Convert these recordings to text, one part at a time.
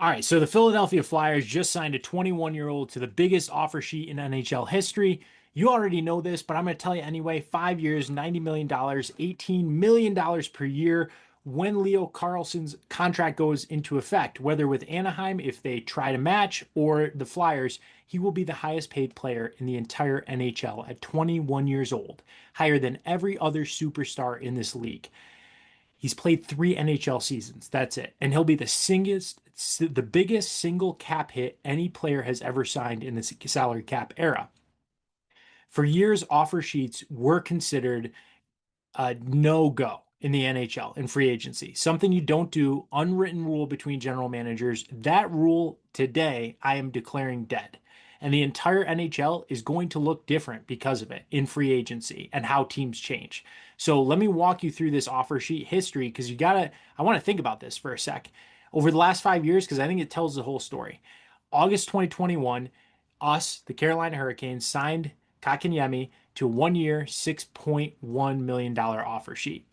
All right, so the Philadelphia Flyers just signed a 21-year-old to the biggest offer sheet in NHL history. You already know this, but I'm going to tell you anyway. 5 years, $90 million, $18 million per year when Leo Carlsson's contract goes into effect. Whether with Anaheim, if they try to match, or the Flyers, he will be the highest paid player in the entire NHL at 21 years old, higher than every other superstar in this league. He's played 3 NHL seasons. That's it. And he'll be the biggest single cap hit any player has ever signed in this salary cap era. For years, offer sheets were considered a no go in the NHL in free agency. Something you don't do, unwritten rule between general managers. That rule today, I am declaring dead. And the entire NHL is going to look different because of it in free agency and how teams change. So let me walk you through this offer sheet history because I want to think about this for a sec. Over the last 5 years, because I think it tells the whole story. August 2021, the Carolina Hurricanes, signed Kakanyemi to a 1 year, $6.1 million offer sheet.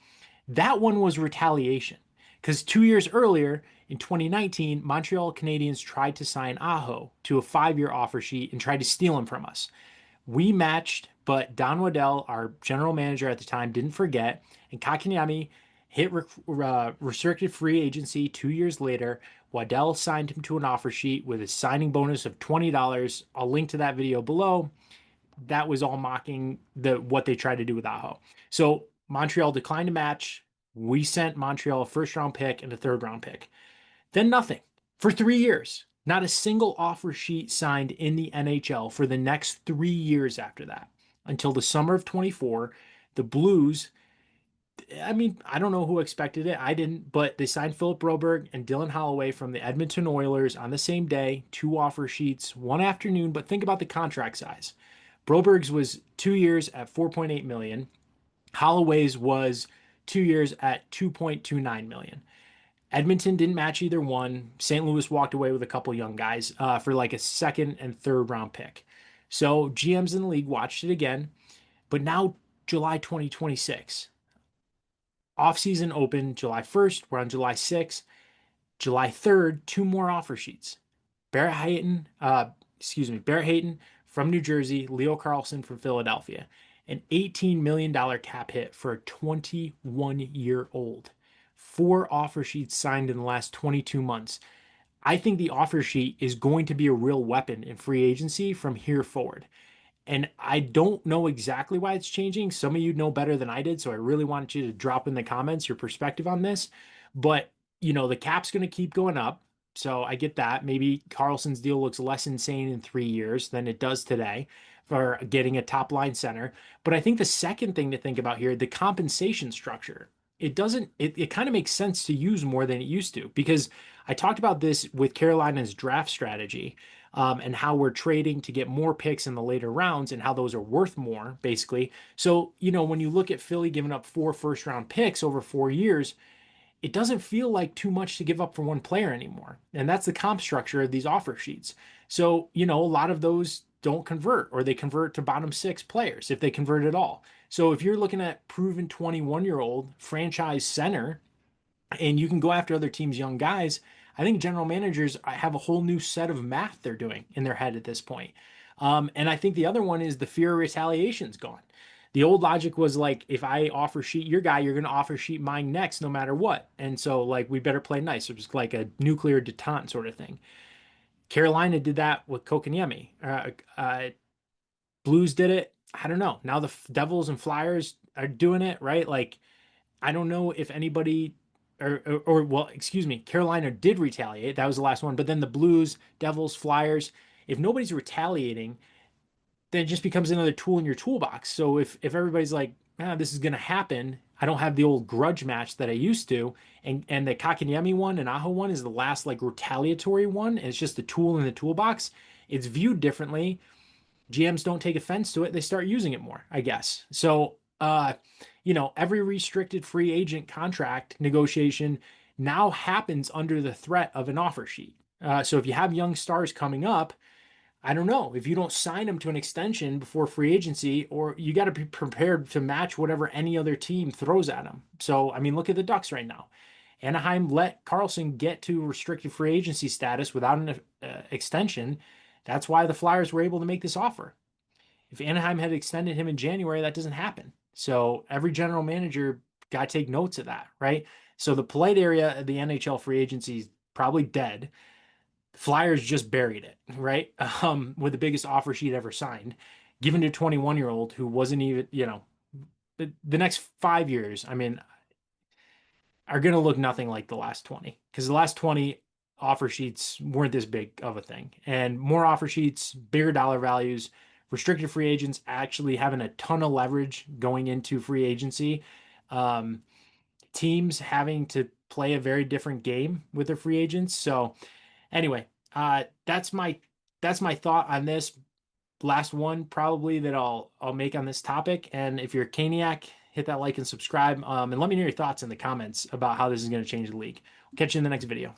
That one was retaliation because 2 years earlier, in 2019, Montreal Canadiens tried to sign Aho to a 5 year offer sheet and tried to steal him from us. We matched, but Don Waddell, our general manager at the time, didn't forget, and Kakanyemi hit restricted free agency 2 years later. Waddell signed him to an offer sheet with a signing bonus of $20. I'll link to that video below. That was all mocking what they tried to do with Aho. So Montreal declined to match. We sent Montreal a first round pick and a third round pick. Then nothing for 3 years. Not a single offer sheet signed in the NHL for the next 3 years after that. Until the summer of 24, the Blues, I mean, I don't know who expected it. I didn't, but they signed Philip Broberg and Dylan Holloway from the Edmonton Oilers on the same day, 2 offer sheets, one afternoon. But think about the contract size. Broberg's was 2 years at 4.8 million. Holloway's was 2 years at 2.29 million. Edmonton didn't match either one. St. Louis walked away with a couple young guys for like a second and third round pick. So GMs in the league watched it again. But now, July 2026, offseason open July 1st. We're on July 6th. July 3rd, 2 more offer sheets. Barrett Hayton from New Jersey, Leo Carlsson from Philadelphia. An $18 million cap hit for a 21-year-old. 4 offer sheets signed in the last 22 months. I think the offer sheet is going to be a real weapon in free agency from here forward. And I don't know exactly why it's changing. Some of you know better than I did, so I really wanted you to drop in the comments your perspective on this. But, the cap's going to keep going up. So I get that. Maybe Carlson's deal looks less insane in 3 years than it does today for getting a top line center. But I think the second thing to think about here, the compensation structure. It kind of makes sense to use more than it used to because I talked about this with Carolina's draft strategy and how we're trading to get more picks in the later rounds and how those are worth more, basically. So, when you look at Philly giving up 4 first round picks over 4 years, it doesn't feel like too much to give up for one player anymore. And that's the comp structure of these offer sheets. So, a lot of those don't convert or they convert to bottom 6 players if they convert at all. So if you're looking at proven 21-year-old franchise center and you can go after other teams' young guys, I think general managers have a whole new set of math they're doing in their head at this point. And I think the other one is the fear of retaliation's gone. The old logic was like, if I offer sheet your guy, you're going to offer sheet mine next, no matter what. And so, like, we better play nice. It was like a nuclear detente sort of thing. Carolina did that with Kokaniemi. Blues did it. I don't know. Now the Devils and Flyers are doing it, right? Like, I don't know if anybody, well, excuse me, Carolina did retaliate. That was the last one. But then the Blues, Devils, Flyers, if nobody's retaliating, then it just becomes another tool in your toolbox. So if everybody's like, this is going to happen, I don't have the old grudge match that I used to. And the Kakanyemi one and Aho one is the last like retaliatory one. And it's just a tool in the toolbox. It's viewed differently. GMs don't take offense to it. They start using it more, I guess. So, every restricted free agent contract negotiation now happens under the threat of an offer sheet. So if you have young stars coming up, I don't know if you don't sign them to an extension before free agency, or you got to be prepared to match whatever any other team throws at them. So, I mean, look at the Ducks right now. Anaheim let Carlson get to restricted free agency status without an extension. That's why the Flyers were able to make this offer. If Anaheim had extended him in January, that doesn't happen. So every general manager got to take notes of that, right? So the polite area of the NHL free agency is probably dead. Flyers just buried it, right? With the biggest offer she'd ever signed, given to a 21-year-old who wasn't even, the next 5 years, I mean, are going to look nothing like the last 20 because the last 20 offer sheets weren't this big of a thing. And more offer sheets, bigger dollar values, restricted free agents actually having a ton of leverage going into free agency. Um, Teams having to play a very different game with their free agents. So anyway, that's my thought on this. Last one probably that I'll make on this topic. And if you're a Caniac, hit that like and subscribe. And let me know your thoughts in the comments about how this is going to change the league. Catch you in the next video.